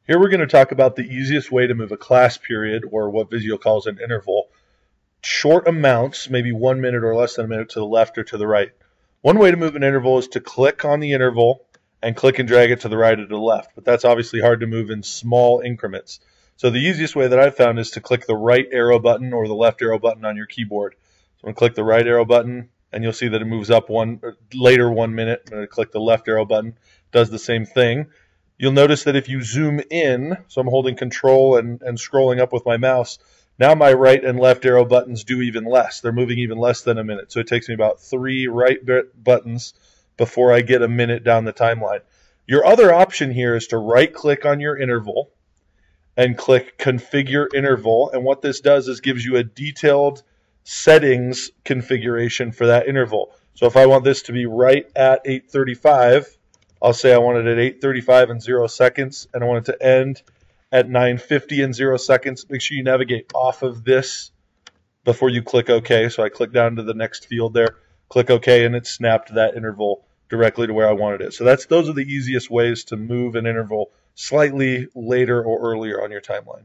Here we're going to talk about the easiest way to move a class period, or what Visio calls an interval, short amounts, maybe 1 minute or less than a minute, to the left or to the right. One way to move an interval is to click on the interval and click and drag it to the right or to the left, but that's obviously hard to move in small increments. So the easiest way that I've found is to click the right arrow button or the left arrow button on your keyboard. So I'm going to click the right arrow button, and you'll see that it moves up later 1 minute. I'm going to click the left arrow button, does the same thing. You'll notice that if you zoom in, so I'm holding control and scrolling up with my mouse, now my right and left arrow buttons do even less. They're moving even less than a minute. So it takes me about 3 right buttons before I get a minute down the timeline. Your other option here is to right click on your interval and click configure interval. And what this does is gives you a detailed settings configuration for that interval. So if I want this to be right at 8:35, I'll say I want it at 8:35 and 0 seconds, and I want it to end at 9:50 and 0 seconds. Make sure you navigate off of this before you click OK. So I click down to the next field there, click OK, and it snapped that interval directly to where I wanted it. So those are the easiest ways to move an interval slightly later or earlier on your timeline.